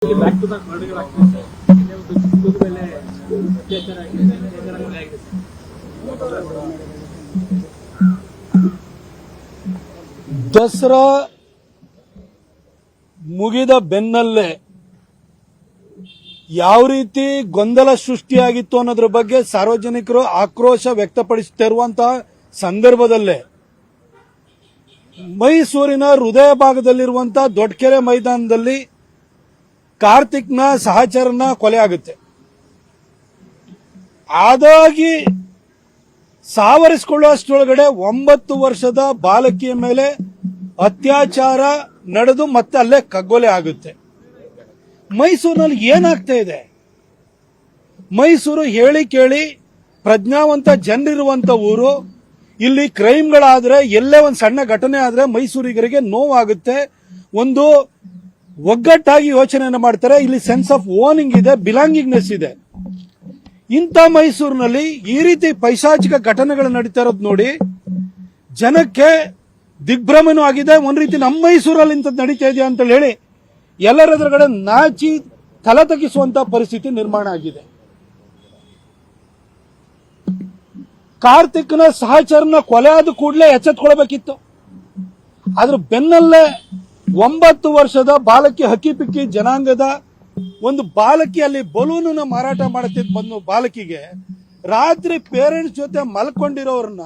Back to back ಮರ್ಡರ್ಗಳಾಗ್ತಿದೆ sir. ಇಲ್ಲೇ ಒಂದು ಚಿಕ್ಕದ ಮೇಲೆ ಅತ್ಯಾಚಾರ ಆಗಿದೆ, ಅತ್ಯಾಚಾರ ಕೊಲೆ ಆಗಿದೆ ಸರ್. ದಸರಾ ಮುಗಿದ ಬೆನ್ನಲ್ಲೇ ಯಾವ ರೀತಿ ಗೊಂದಲ ಸೃಷ್ಟಿಯಾಗಿತ್ತು ಅನ್ನೋದ್ರ ಬಗ್ಗೆ ಸಾರ್ವಜನಿಕರು ಆಕ್ರೋಶ ವ್ಯಕ್ತಪಡಿಸುತ್ತಿರುವಂತಹ ಸಂದರ್ಭದಲ್ಲೇ ಮೈಸೂರಿನ ಹೃದಯ ಭಾಗದಲ್ಲಿರುವಂತಹ ದೊಡ್ಡಕೆರೆ ಮೈದಾನದಲ್ಲಿ ಕಾರ್ತಿಕ್ನ ಸಹಚರನ ಕೊಲೆ ಆಗುತ್ತೆ. ಆದಾಗಿ ಸಾವರಿಸಿಕೊಳ್ಳುವಷ್ಟರೊಳಗಡೆ 9 ವರ್ಷದ ಬಾಲಕಿಯ ಮೇಲೆ ಅತ್ಯಾಚಾರ ನಡೆದು ಮತ್ತೆ ಅಲ್ಲೇ ಕಗ್ಗೊಲೆ ಆಗುತ್ತೆ. ಮೈಸೂರಿನಲ್ಲಿ ಏನಾಗ್ತಾ ಇದೆ? ಮೈಸೂರು ಹೇಳಿ ಕೇಳಿ ಪ್ರಜ್ಞಾವಂತ ಜನರಿರುವಂತ ಊರು. ಇಲ್ಲಿ ಕ್ರೈಮ್ಗಳಾದ್ರೆ, ಎಲ್ಲೇ ಒಂದು ಸಣ್ಣ ಘಟನೆ ಆದ್ರೆ ಮೈಸೂರಿಗರಿಗೆ ನೋವಾಗುತ್ತೆ. ಒಂದು ಒಗ್ಗಟ್ಟಾಗಿ ಯೋಚನೆಯನ್ನು ಮಾಡ್ತಾರೆ. ಇಲ್ಲಿ ಸೆನ್ಸ್ ಆಫ್ ಓನಿಂಗ್ ಇದೆ, ಬಿಲಾಂಗಿಂಗ್ನೆಸ್ ಇದೆ. ಇಂಥ ಮೈಸೂರಿನಲ್ಲಿ ಈ ರೀತಿ ಪೈಶಾಚಿಕ ಘಟನೆಗಳು ನಡೀತಾ ಇರೋದು ನೋಡಿ ಜನಕ್ಕೆ ದಿಗ್ಭ್ರಮನೂ ಆಗಿದೆ. ಒಂದ್ ರೀತಿ ನಮ್ಮ ಮೈಸೂರಲ್ಲಿ ಇಂಥದ್ದು ನಡೀತಾ ಇದೆಯಾ ಅಂತ ಹೇಳಿ ಎಲ್ಲರ ಎದುರುಗಡೆ ನಾಚಿ ತಲೆ ತಗ್ಗಿಸುವಂತ ಪರಿಸ್ಥಿತಿ ನಿರ್ಮಾಣ ಆಗಿದೆ. ಕಾರ್ತಿಕ್ನ ಸಹಚರನ ಕೊಲೆ ಆದ ಕೂಡಲೇ ಎಚ್ಚೆತ್ಕೊಳ್ಬೇಕಿತ್ತು. ಆದ್ರೆ ಬೆನ್ನಲ್ಲೇ 9 ವರ್ಷದ ಬಾಲಕಿ ಹಕ್ಕಿಪಿಕ್ಕಿ ಜನಾಂಗದ ಒಂದು ಬಾಲಕಿ ಅಲ್ಲಿ ಬಲೂನನ್ನ ಮಾರಾಟ ಮಾಡುತ್ತಿದ್ದ ಬಂದು ಬಾಲಕಿಗೆ ರಾತ್ರಿ ಪೇರೆಂಟ್ಸ್ ಜೊತೆ ಮಲ್ಕೊಂಡಿರೋರನ್ನ,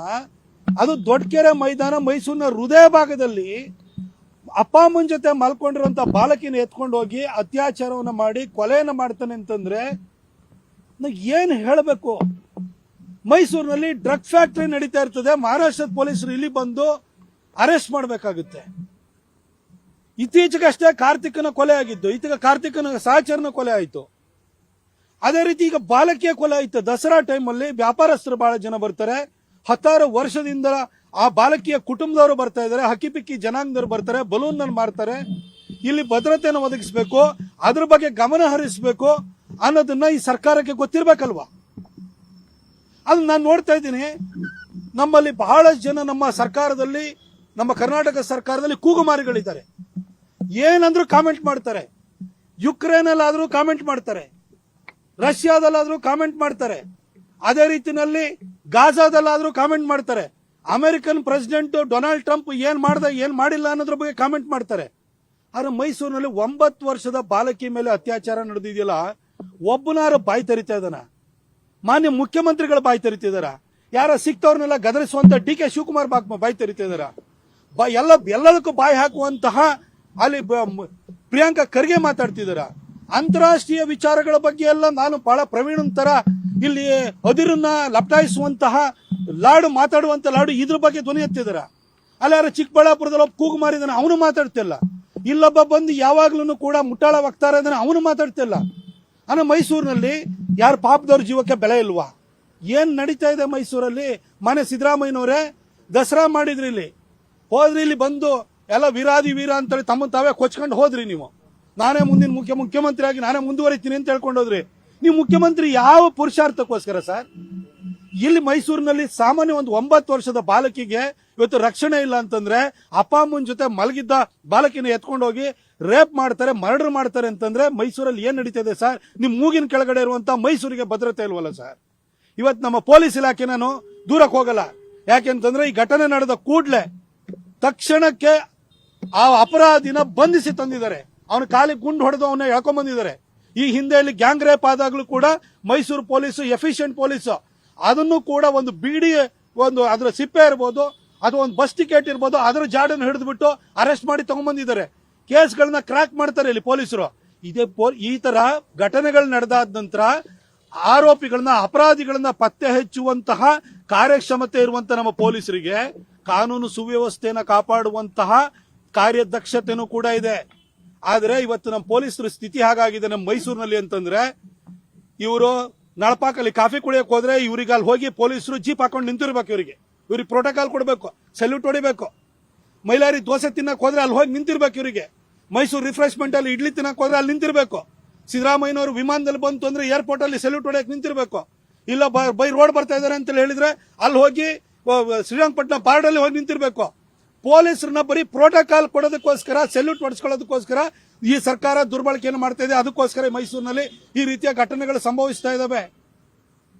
ಅದು ದೊಡ್ಡಕೆರೆ ಮೈದಾನ ಮೈಸೂರಿನ ಹೃದಯ ಭಾಗದಲ್ಲಿ ಅಪ್ಪ ಅಮ್ಮನ ಜೊತೆ ಮಲ್ಕೊಂಡಿರುವಂತ ಬಾಲಕಿನ ಎತ್ಕೊಂಡು ಹೋಗಿ ಅತ್ಯಾಚಾರವನ್ನ ಮಾಡಿ ಕೊಲೆಯನ್ನ ಮಾಡ್ತಾನೆ ಅಂತಂದ್ರೆ ಏನ್ ಹೇಳಬೇಕು? ಮೈಸೂರಿನಲ್ಲಿ ಡ್ರಗ್ ಫ್ಯಾಕ್ಟರಿ ನಡೀತಾ ಇರ್ತದೆ. ಮಹಾರಾಷ್ಟ್ರದ ಪೊಲೀಸರು ಇಲ್ಲಿ ಬಂದು ಅರೆಸ್ಟ್ ಮಾಡಬೇಕಾಗುತ್ತೆ. ಇತ್ತೀಚೆಗಷ್ಟೇ ಕಾರ್ತಿಕನ ಕೊಲೆ ಆಗಿದ್ದು, ಈಗ ಕಾರ್ತಿಕನ ಸಹಚರನ ಕೊಲೆ ಆಯಿತು. ಅದೇ ರೀತಿ ಈಗ ಬಾಲಕಿಯ ಕೊಲೆ ಆಯಿತು. ದಸರಾ ಟೈಮಲ್ಲಿ ವ್ಯಾಪಾರಸ್ಥರು ಬಹಳ ಜನ ಬರ್ತಾರೆ. 10 ವರ್ಷದಿಂದ ಆ ಬಾಲಕಿಯ ಕುಟುಂಬದವರು ಬರ್ತಾ ಇದ್ದಾರೆ, ಹಕ್ಕಿಪಿಕ್ಕಿ ಜನಾಂಗದವರು ಬರ್ತಾರೆ, ಬಲೂನ್ ನಲ್ಲಿ ಮಾರ್ತಾರೆ. ಇಲ್ಲಿ ಭದ್ರತೆಯನ್ನು ಒದಗಿಸಬೇಕು, ಅದ್ರ ಬಗ್ಗೆ ಗಮನ ಹರಿಸಬೇಕು ಅನ್ನೋದನ್ನ ಈ ಸರ್ಕಾರಕ್ಕೆ ಗೊತ್ತಿರ್ಬೇಕಲ್ವಾ? ಅದು ನಾನು ನೋಡ್ತಾ ಇದ್ದೀನಿ. ನಮ್ಮಲ್ಲಿ ಬಹಳಷ್ಟು ಜನ ನಮ್ಮ ಸರ್ಕಾರದಲ್ಲಿ, ನಮ್ಮ ಕರ್ನಾಟಕ ಸರ್ಕಾರದಲ್ಲಿ ಕೂಗುಮಾರಿಗಳಿದ್ದಾರೆ. ಏನಂದ್ರೂ ಕಾಮೆಂಟ್ ಮಾಡ್ತಾರೆ. ಯುಕ್ರೇನ್ ಅಲ್ಲಾದ್ರೂ ಕಾಮೆಂಟ್ ಮಾಡ್ತಾರೆ, ರಷ್ಯಾದಲ್ಲಾದ್ರೂ ಕಾಮೆಂಟ್ ಮಾಡ್ತಾರೆ, ಅದೇ ರೀತಿಯಲ್ಲಿ ಗಾಜಾದಲ್ಲಾದ್ರೂ ಕಾಮೆಂಟ್ ಮಾಡ್ತಾರೆ. ಅಮೆರಿಕನ್ ಪ್ರೆಸಿಡೆಂಟ್ ಡೊನಾಲ್ಡ್ ಟ್ರಂಪ್ ಏನ್ ಮಾಡ್ದ ಏನ್ ಮಾಡಿಲ್ಲ ಅನ್ನೋದ್ರ ಬಗ್ಗೆ ಕಾಮೆಂಟ್ ಮಾಡ್ತಾರೆ. ಆದ್ರೆ ಮೈಸೂರಿನಲ್ಲಿ 9 ವರ್ಷದ ಬಾಲಕಿ ಮೇಲೆ ಅತ್ಯಾಚಾರ ನಡೆದಿದೆಯಲ್ಲ, ಒಬ್ಬನಾರು ಬಾಯಿ ತೆರಿತಾ ಇದ್ದಾನ? ಮಾನ್ಯ ಮುಖ್ಯಮಂತ್ರಿಗಳು ಬಾಯಿ ತೆರಿತಿದಾರ? ಯಾರ ಸಿಕ್ತವ್ರನ್ನೆಲ್ಲ ಗದರಿಸುವಂತ ಡಿ ಕೆ ಶಿವಕುಮಾರ್ ಬಾಯಿ ತೆರಿತಿದಾರ? ಎಲ್ಲದಕ್ಕೂ ಬಾಯಿ ಹಾಕುವಂತಹ ಅಲ್ಲಿ ಪ್ರಿಯಾಂಕಾ ಖರ್ಗೆ ಮಾತಾಡ್ತಿದಾರ? ಅಂತಾರಾಷ್ಟ್ರೀಯ ವಿಚಾರಗಳ ಬಗ್ಗೆ ಎಲ್ಲ ನಾನು ಬಹಳ ಪ್ರವೀಣನ್ ತರ ಇಲ್ಲಿ ಅದಿರನ್ನ ಲಪಟಾಯಿಸುವಂತಹ ಲಾಡು, ಮಾತಾಡುವಂತ ಲಾಡು, ಇದ್ರ ಬಗ್ಗೆ ಧ್ವನಿ ಎತ್ತಿದಾರ? ಅಲ್ಲಿ ಯಾರ ಚಿಕ್ಕಬಳ್ಳಾಪುರದಲ್ಲಿ ಒಬ್ಬ ಕೂಗು ಮಾರಿದಾನೆ, ಅವನು ಮಾತಾಡ್ತಿಲ್ಲ. ಇಲ್ಲೊಬ್ಬ ಬಂದು ಯಾವಾಗ್ಲೂ ಕೂಡ ಮುಟ್ಟಾಳ ವಕ್ತಾರ ಇದ್ದಾನೆ, ಅವನು ಮಾತಾಡ್ತಿಲ್ಲ. ಅಂದ್ರೆ ಮೈಸೂರಿನಲ್ಲಿ ಯಾರ ಪಾಪದವ್ರ ಜೀವಕ್ಕೆ ಬೆಲೆ ಇಲ್ವಾ? ಏನ್ ನಡೀತಾ ಇದೆ ಮೈಸೂರಲ್ಲಿ? ಮನೆ ಸಿದ್ದರಾಮಯ್ಯನವರೇ ದಸರಾ ಮಾಡಿದ್ರಿ, ಇಲ್ಲಿ ಹೋದ್ರಿ, ಇಲ್ಲಿ ಬಂದು ಎಲ್ಲ ವೀರಾದಿ ವೀರ ಅಂತೇಳಿ ತಮ್ಮ ತಾವೇ ಕೊಚ್ಕೊಂಡು ಹೋದ್ರಿ. ನೀವು ನಾನೇ ಮುಂದಿನ ಮುಖ್ಯಮಂತ್ರಿ ಆಗಿ ನಾನೇ ಮುಂದುವರಿತೀನಿ ಅಂತ ಹೇಳ್ಕೊಂಡು ಹೋದ್ರಿ. ನೀವು ಮುಖ್ಯಮಂತ್ರಿ ಯಾವ ಪುರುಷಾರ್ಥಕ್ಕೋಸ್ಕರ ಸರ್? ಇಲ್ಲಿ ಮೈಸೂರಿನಲ್ಲಿ ಸಾಮಾನ್ಯ ಒಂದು 9 ವರ್ಷದ ಬಾಲಕಿಗೆ ಇವತ್ತು ರಕ್ಷಣೆ ಇಲ್ಲ ಅಂತಂದ್ರೆ, ಅಪ್ಪ ಅಮ್ಮನ ಜೊತೆ ಮಲಗಿದ್ದ ಬಾಲಕಿನ ಎತ್ಕೊಂಡು ಹೋಗಿ ರೇಪ್ ಮಾಡ್ತಾರೆ, ಮರ್ಡರ್ ಮಾಡ್ತಾರೆ ಅಂತಂದ್ರೆ ಮೈಸೂರಲ್ಲಿ ಏನ್ ನಡೀತಿದೆ ಸರ್? ನಿಮ್ ಮೂಗಿನ ಕೆಳಗಡೆ ಇರುವಂತ ಮೈಸೂರಿಗೆ ಭದ್ರತೆ ಇಲ್ವಲ್ಲ ಸರ್? ಇವತ್ತು ನಮ್ಮ ಪೊಲೀಸ್ ಇಲಾಖೆ ನಾನು ದೂರಕ್ಕೆ ಹೋಗಲ್ಲ. ಯಾಕೆಂತಂದ್ರೆ ಈ ಘಟನೆ ನಡೆದ ಕೂಡಲೇ ತಕ್ಷಣಕ್ಕೆ ಆ ಅಪರಾಧಿನ ಬಂಧಿಸಿ ತಂದಿದ್ದಾರೆ. ಅವನ ಕಾಲಿಗೆ ಗುಂಡು ಹೊಡೆದು ಅವನ್ನ ಎಳ್ಕೊಂಡ್ ಬಂದಿದ್ದಾರೆ. ಈ ಹಿಂದೆಯಲ್ಲಿ ಗ್ಯಾಂಗ್ ರೇಪ್ ಆದಾಗ್ಲೂ ಕೂಡ ಮೈಸೂರು ಪೊಲೀಸು ಎಫಿಷಿಯಂಟ್ ಪೊಲೀಸು ಅದನ್ನು ಕೂಡ ಒಂದು ಬಿಡಿ, ಒಂದು ಅದರ ಸಿಪ್ಪೆ ಇರ್ಬೋದು, ಅದು ಒಂದು ಬಸ್ ಟಿಕೆಟ್ ಇರ್ಬೋದು, ಅದರ ಜಾಡನ್ನು ಹಿಡಿದ್ಬಿಟ್ಟು ಅರೆಸ್ಟ್ ಮಾಡಿ ತಗೊಂಡ್ಬಂದಿದ್ದಾರೆ. ಕೇಸ್ಗಳನ್ನ ಕ್ರಾಕ್ ಮಾಡ್ತಾರೆ ಇಲ್ಲಿ ಪೊಲೀಸರು. ಈ ತರ ಘಟನೆಗಳು ನಡೆದಾದ ನಂತರ ಆರೋಪಿಗಳನ್ನ, ಅಪರಾಧಿಗಳನ್ನ ಪತ್ತೆ ಹಚ್ಚುವಂತಹ ಕಾರ್ಯಕ್ಷಮತೆ ಇರುವಂತ ನಮ್ಮ ಪೊಲೀಸರಿಗೆ ಕಾನೂನು ಸುವ್ಯವಸ್ಥೆಯನ್ನ ಕಾಪಾಡುವಂತಹ ಕಾರ್ಯದಕ್ಷತೆನೂ ಕೂಡ ಇದೆ. ಆದ್ರೆ ಇವತ್ತು ನಮ್ಮ ಪೊಲೀಸರ ಸ್ಥಿತಿ ಹಾಗಾಗಿದೆ ನಮ್ಮ ಮೈಸೂರಿನಲ್ಲಿ ಅಂತಂದ್ರೆ, ಇವರು ನಳಪಾಕಲ್ಲಿ ಕಾಫಿ ಕುಡಿಯಕ್ಕೆ ಹೋದ್ರೆ ಇವ್ರಿಗೆ ಅಲ್ಲಿ ಹೋಗಿ ಪೊಲೀಸರು ಜೀಪ್ ಹಾಕೊಂಡು ನಿಂತಿರ್ಬೇಕು. ಇವ್ರಿಗೆ ಪ್ರೋಟೋಕಾಲ್ ಕೊಡಬೇಕು, ಸಲ್ಯೂಟ್ ಹೊಡಿಬೇಕು. ಮೈಲಾರಿ ದೋಸೆ ತಿನ್ನಕ್ ಹೋದ್ರೆ ಅಲ್ಲಿ ಹೋಗಿ ನಿಂತಿರ್ಬೇಕು. ಇವರಿಗೆ ಮೈಸೂರು ರಿಫ್ರೆಶ್ಮೆಂಟ್ ಅಲ್ಲಿ ಇಡ್ಲಿ ತಿನ್ನಕ್ ಹೋದ್ರೆ ಅಲ್ಲಿ ನಿಂತಿರ್ಬೇಕು. ಸಿದ್ದರಾಮಯ್ಯನವರು ವಿಮಾನದಲ್ಲಿ ಬಂತು ಅಂದ್ರೆ ಏರ್ಪೋರ್ಟ್ ಅಲ್ಲಿ ಸಲ್ಯೂಟ್ ಹೊಡೆಯಕ್ಕೆ ನಿಂತಿರ್ಬೇಕು. ಇಲ್ಲ ಬೈ ರೋಡ್ ಬರ್ತಾ ಇದಾರೆ ಅಂತ ಹೇಳಿದ್ರೆ ಅಲ್ಲಿ ಹೋಗಿ ಶ್ರೀರಂಗಪಟ್ಟಣ ಪಾರ್ಡಲ್ಲಿ ಹೋಗಿ ನಿಂತಿರ್ಬೇಕು. ಪೊಲೀಸರನ್ನ ಬರೀ ಪ್ರೋಟೋಕಾಲ್ ಕೊಡೋದಕ್ಕೋಸ್ಕರ, ಸೆಲ್ಯೂಟ್ ಹೊಡೆಸ್ಕೊಳ್ಳೋದಕ್ಕೋಸ್ಕರ ಈ ಸರ್ಕಾರ ದುರ್ಬಳಕೆಯನ್ನು ಮಾಡ್ತಾ ಇದೆ. ಅದಕ್ಕೋಸ್ಕರ ಮೈಸೂರಿನಲ್ಲಿ ಈ ರೀತಿಯ ಘಟನೆಗಳು ಸಂಭವಿಸ್ತಾ ಇದಾವೆ.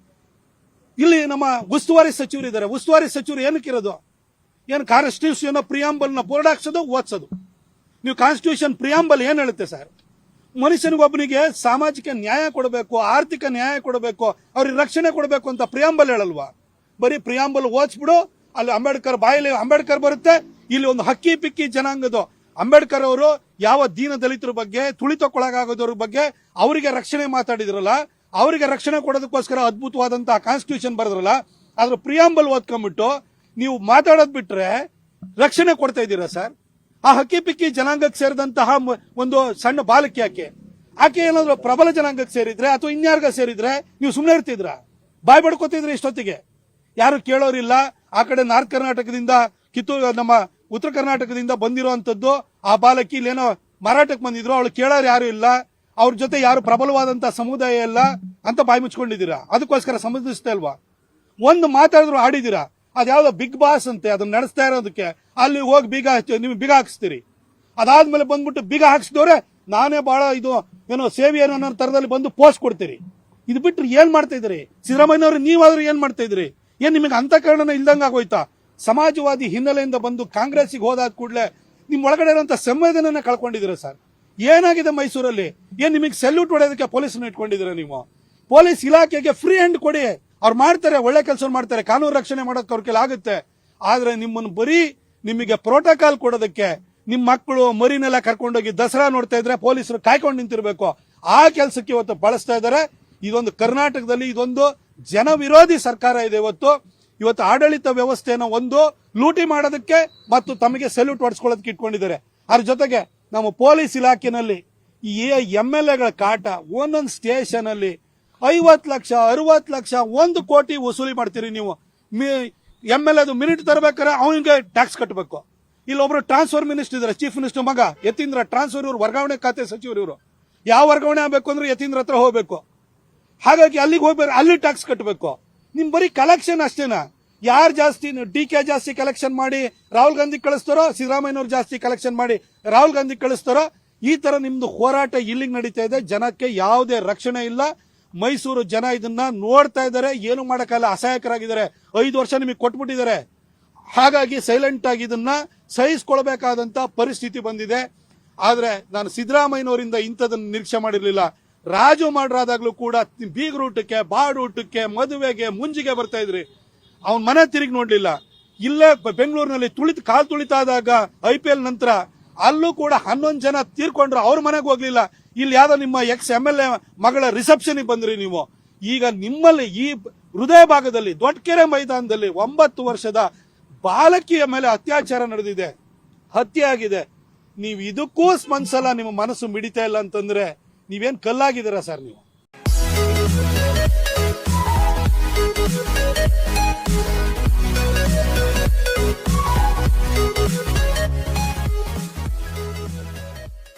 ಇಲ್ಲಿ ನಮ್ಮ ಉಸ್ತುವಾರಿ ಸಚಿವರು ಇದ್ದಾರೆ. ಉಸ್ತುವಾರಿ ಸಚಿವರು ಏನಕ್ಕಿರೋದು? ಏನು ಕಾನ್ಸ್ಟಿಟ್ಯೂಷನ್ ಪ್ರಿಯಾಂಬಲ್ ನ ಬೋರ್ಡ್ ಹಾಕ್ಸೋದು, ಓದಿಸೋದು. ನೀವು ಕಾನ್ಸ್ಟಿಟ್ಯೂಷನ್ ಪ್ರಿಯಾಂಬಲ್ ಏನ್ ಹೇಳುತ್ತೆ ಸರ್? ಮನುಷ್ಯನಿಗೊಬ್ಬನಿಗೆ ಸಾಮಾಜಿಕ ನ್ಯಾಯ ಕೊಡಬೇಕು, ಆರ್ಥಿಕ ನ್ಯಾಯ ಕೊಡಬೇಕು, ಅವ್ರಿಗೆ ರಕ್ಷಣೆ ಕೊಡಬೇಕು ಅಂತ ಪ್ರಿಯಾಂಬಲ್ ಹೇಳಲ್ವಾ? ಬರೀ ಪ್ರಿಯಾಂಬಲ್ ಓದಿಸ್ಬಿಡು, ಅಲ್ಲಿ ಅಂಬೇಡ್ಕರ್ ಬಾಯಲ್ಲಿ ಅಂಬೇಡ್ಕರ್ ಬರುತ್ತೆ, ಇಲ್ಲಿ ಒಂದು ಹಕ್ಕಿ ಪಿಕ್ಕಿ ಜನಾಂಗದ ಅಂಬೇಡ್ಕರ್ ಅವರು ಯಾವ ದೀನ ದಲಿತರ ಬಗ್ಗೆ, ತುಳಿತಕ್ಕೊಳಗಾಗೋದ್ರ ಬಗ್ಗೆ ಅವರಿಗೆ ರಕ್ಷಣೆ ಮಾತಾಡಿದ್ರಲ್ಲ, ಅವರಿಗೆ ರಕ್ಷಣೆ ಕೊಡೋದಕ್ಕೋಸ್ಕರ ಅದ್ಭುತವಾದಂತಹ ಕಾನ್ಸ್ಟಿಟ್ಯೂಷನ್ ಬರೆದ್ರಲ್ಲ, ಅದ್ರ ಪ್ರಿಯಾಂಬಲ್ ಓದ್ಕೊಂಡ್ಬಿಟ್ಟು ನೀವು ಮಾತಾಡೋದ್ ಬಿಟ್ರೆ ರಕ್ಷಣೆ ಕೊಡ್ತಾ ಇದ್ದೀರಾ ಸರ್? ಆ ಹಕ್ಕಿ ಪಿಕ್ಕಿ ಜನಾಂಗಕ್ಕೆ ಸೇರಿದಂತಹ ಒಂದು ಸಣ್ಣ ಬಾಲಕಿ ಆಕೆ ಏನಾದ್ರು ಪ್ರಬಲ ಜನಾಂಗಕ್ಕೆ ಸೇರಿದ್ರೆ ಅಥವಾ ಇನ್ಯಾರ್ಗ ಸೇರಿದ್ರೆ ನೀವು ಸುಮ್ಮನೆ ಇರ್ತಿದ್ರ? ಬಾಯ್ ಬಡ್ಕೋತಿದ್ರೆ ಇಷ್ಟೊತ್ತಿಗೆ ಯಾರು ಕೇಳೋರಿಲ್ಲ. ಆ ಕಡೆ ನಾರ್ತ್ ಕರ್ನಾಟಕದಿಂದ, ಕಿತ್ತೂರು ನಮ್ಮ ಉತ್ತರ ಕರ್ನಾಟಕದಿಂದ ಬಂದಿರುವಂತದ್ದು ಆ ಬಾಲಕಿ ಇಲ್ಲೇನೋ ಮಾರಾಟಕ್ಕೆ ಬಂದಿದ್ರು, ಅವಳು ಕೇಳೋರು ಯಾರು ಇಲ್ಲ, ಅವ್ರ ಜೊತೆ ಯಾರು ಪ್ರಬಲವಾದಂತಹ ಸಮುದಾಯ ಇಲ್ಲ ಅಂತ ಬಾಯಿ ಮುಚ್ಕೊಂಡಿದ್ದೀರಾ. ಅದಕ್ಕೋಸ್ಕರ ಸಂಬಂಧಿಸ್ತಾ ಇಲ್ವಾ? ಒಂದು ಮಾತಾಡಿದ್ರು ಆಡಿದ್ದೀರಾ. ಅದ್ಯಾವ್ದೋ ಬಿಗ್ ಬಾಸ್ ಅಂತೆ, ಅದನ್ನ ನಡೆಸ್ತಾ ಇರೋದಕ್ಕೆ ಅಲ್ಲಿ ಹೋಗಿ ನೀವು ಬೀಗ ಹಾಕಿಸ್ತೀರಿ. ಅದಾದ್ಮೇಲೆ ಬಂದ್ಬಿಟ್ಟು ಬೀಗ ಹಾಕ್ಸಿದವ್ರೆ ನಾನೇ ಬಹಳ ಇದು ಏನೋ ಸೇವಿಯರ್ ಅನ್ನೋ ತರದಲ್ಲಿ ಬಂದು ಪೋಸ್ಟ್ ಕೊಡ್ತೀರಿ. ಇದು ಬಿಟ್ರೆ ಏನ್ ಮಾಡ್ತಾ ಇದ್ರಿ ಸಿದ್ದರಾಮಯ್ಯನವ್ರು? ನೀವಾದ್ರೂ ಏನ್ ಮಾಡ್ತಾ ಇದ್ರಿ? ಏನ್ ನಿಮಗೆ ಅಂತಃಕರಣನ ಇಲ್ದಂಗ ಆಗೋಯ್ತಾ? ಸಮಾಜವಾದಿ ಹಿನ್ನೆಲೆಯಿಂದ ಬಂದು ಕಾಂಗ್ರೆಸ್ಗೆ ಹೋದಾದ ಕೂಡಲೇ ನಿಮ್ ಒಳಗಡೆ ಇರುವಂತ ಸಂವೇದನೆ ಕಳ್ಕೊಂಡಿದ್ದೀರಾ ಸರ್. ಏನಾಗಿದೆ ಮೈಸೂರಲ್ಲಿ? ಏನ್ ನಿಮಗೆ ಸೆಲ್ಯೂಟ್ ಹೊಡೆಯೋದಕ್ಕೆ ಪೊಲೀಸನ್ನ ಇಟ್ಕೊಂಡಿದ್ದೀರಾ ನೀವು? ಪೊಲೀಸ್ ಇಲಾಖೆಗೆ ಫ್ರೀ ಹ್ಯಾಂಡ್ ಕೊಡಿ, ಅವ್ರು ಮಾಡ್ತಾರೆ, ಒಳ್ಳೆ ಕೆಲಸ ಮಾಡ್ತಾರೆ, ಕಾನೂನು ರಕ್ಷಣೆ ಮಾಡೋಕೆ ಅವ್ರ ಕೈಲಿ ಆಗುತ್ತೆ. ಆದ್ರೆ ನಿಮ್ಮನ್ನು ಬರೀ ನಿಮಗೆ ಪ್ರೋಟೋಕಾಲ್ ಕೊಡೋದಕ್ಕೆ ನಿಮ್ ಮಕ್ಕಳು ಮರಿನೆಲ್ಲ ಕರ್ಕೊಂಡೋಗಿ ದಸರಾ ನೋಡ್ತಾ ಇದ್ರೆ ಪೊಲೀಸರು ಕಾಯ್ಕೊಂಡು ನಿಂತಿರ್ಬೇಕು. ಆ ಕೆಲಸಕ್ಕೆ ಇವತ್ತು ಬಳಸ್ತಾ ಇದ್ದಾರೆ. ಇದೊಂದು ಕರ್ನಾಟಕದಲ್ಲಿ ಇದೊಂದು ಜನ ವಿರೋಧಿ ಸರ್ಕಾರ ಇದೆ. ಇವತ್ತು ಆಡಳಿತ ವ್ಯವಸ್ಥೆನ ಒಂದು ಲೂಟಿ ಮಾಡೋದಕ್ಕೆ ಮತ್ತು ತಮಗೆ ಸೆಲ್ಯೂಟ್ ಹೊಡೆಸ್ಕೊಳ್ಳೋದಕ್ಕೆ ಇಟ್ಕೊಂಡಿದ್ದಾರೆ. ಅದ್ರ ಜೊತೆಗೆ ನಮ್ಮ ಪೊಲೀಸ್ ಇಲಾಖೆನಲ್ಲಿ ಈ MLAಗಳ ಕಾಟ, ಒಂದೊಂದು ಸ್ಟೇಷನ್ ಅಲ್ಲಿ 50 ಲಕ್ಷ 60 ಲಕ್ಷ 1 ಕೋಟಿ ವಸೂಲಿ ಮಾಡ್ತೀರಿ ನೀವು. MLA ಮಿನಿಟ್ ತರಬೇಕಾದ್ರೆ ಅವನಿಗೆ ಟ್ಯಾಕ್ಸ್ ಕಟ್ಟಬೇಕು. ಇಲ್ಲೊಬ್ರು ಟ್ರಾನ್ಸ್ಫರ್ ಮಿನಿಸ್ಟರ್ ಇದ್ದಾರೆ, ಚೀಫ್ ಮಿನಿಸ್ಟರ್ ಮಗ ಯತೀಂದ್ರ ಟ್ರಾನ್ಸ್ಫರ್, ಇವರು ವರ್ಗಾವಣೆ ಖಾತೆ ಸಚಿವರು. ಇವರು ಯಾವ ವರ್ಗಾವಣೆ ಆಗಬೇಕು ಅಂದ್ರೆ ಯತೀಂದ್ರ ಹತ್ರ ಹೋಗ್ಬೇಕು. ಹಾಗಾಗಿ ಅಲ್ಲಿಗೆ ಹೋಗ್ಬೇಕು, ಅಲ್ಲಿ ಟ್ಯಾಕ್ಸ್ ಕಟ್ಟಬೇಕು. ನಿಮ್ ಬರೀ ಕಲೆಕ್ಷನ್ ಅಷ್ಟೇನಾ? ಯಾರು ಜಾಸ್ತಿ DK ಜಾಸ್ತಿ ಕಲೆಕ್ಷನ್ ಮಾಡಿ ರಾಹುಲ್ ಗಾಂಧಿ ಕಳಿಸ್ತಾರೋ, ಸಿದ್ದರಾಮಯ್ಯನವ್ರು ಜಾಸ್ತಿ ಕಲೆಕ್ಷನ್ ಮಾಡಿ ರಾಹುಲ್ ಗಾಂಧಿ ಕಳಿಸ್ತಾರೋ, ಈ ತರ ನಿಮ್ದು ಹೋರಾಟ ಇಲ್ಲಿಗೆ ನಡೀತಾ ಇದೆ. ಜನಕ್ಕೆ ಯಾವುದೇ ರಕ್ಷಣೆ ಇಲ್ಲ. ಮೈಸೂರು ಜನ ಇದನ್ನ ನೋಡ್ತಾ ಇದ್ದಾರೆ, ಏನು ಮಾಡಕ್ಕಾಗಲ್ಲ, ಅಸಹಾಯಕರಾಗಿದ್ದಾರೆ. 5 ವರ್ಷ ನಿಮಗೆ ಕೊಟ್ಬಿಟ್ಟಿದ್ದಾರೆ. ಹಾಗಾಗಿ ಸೈಲೆಂಟ್ ಆಗಿ ಇದನ್ನ ಸಹಿಸಿಕೊಳ್ಬೇಕಾದಂತ ಪರಿಸ್ಥಿತಿ ಬಂದಿದೆ. ಆದ್ರೆ ನಾನು ಸಿದ್ದರಾಮಯ್ಯನವರಿಂದ ಇಂಥದನ್ನ ನಿರೀಕ್ಷೆ ಮಾಡಿರ್ಲಿಲ್ಲ. ರಾಜು ಮಾಡ್ರಾದಾಗ್ಲೂ ಕೂಡ ಬೀಗರೂಟಕ್ಕೆ, ಬಾಡೂಟಕ್ಕೆ, ಮದುವೆಗೆ, ಮುಂಜಿಗೆ ಬರ್ತಾ ಇದ್ರಿ. ಅವನ್ ಮನೆ ತಿರುಗಿ ನೋಡ್ಲಿಲ್ಲ. ಇಲ್ಲೇ ಬೆಂಗಳೂರಿನಲ್ಲಿ ಕಾಲ್ ತುಳಿತಾದಾಗ IPL ನಂತರ ಅಲ್ಲೂ ಕೂಡ 11 ಜನ ತೀರ್ಕೊಂಡ್ರು, ಅವ್ರ ಮನೆಗೆ ಹೋಗ್ಲಿಲ್ಲ. ಇಲ್ಲಿ ಯಾವ್ದೋ ನಿಮ್ಮ MLA ಮಗಳ ರಿಸೆಪ್ಷನ್ ಬಂದ್ರಿ ನೀವು. ಈಗ ನಿಮ್ಮಲ್ಲಿ ಈ ಹೃದಯ ಭಾಗದಲ್ಲಿ ದೊಡ್ಡಕೆರೆ ಮೈದಾನದಲ್ಲಿ 9 ವರ್ಷದ ಬಾಲಕಿಯ ಮೇಲೆ ಅತ್ಯಾಚಾರ ನಡೆದಿದೆ, ಹತ್ಯೆ ಆಗಿದೆ. ನೀವು ಇದಕ್ಕೂ ಸ್ಪಂದಿಸಲ್ಲ, ನಿಮ್ಮ ಮನಸ್ಸು ಮಿಡಿತಾ ಇಲ್ಲ ಅಂತಂದ್ರೆ ನೀವೇನ್ ಕಲ್ಲಾಗಿದ್ದೀರಾ ಸರ್ ನೀವು?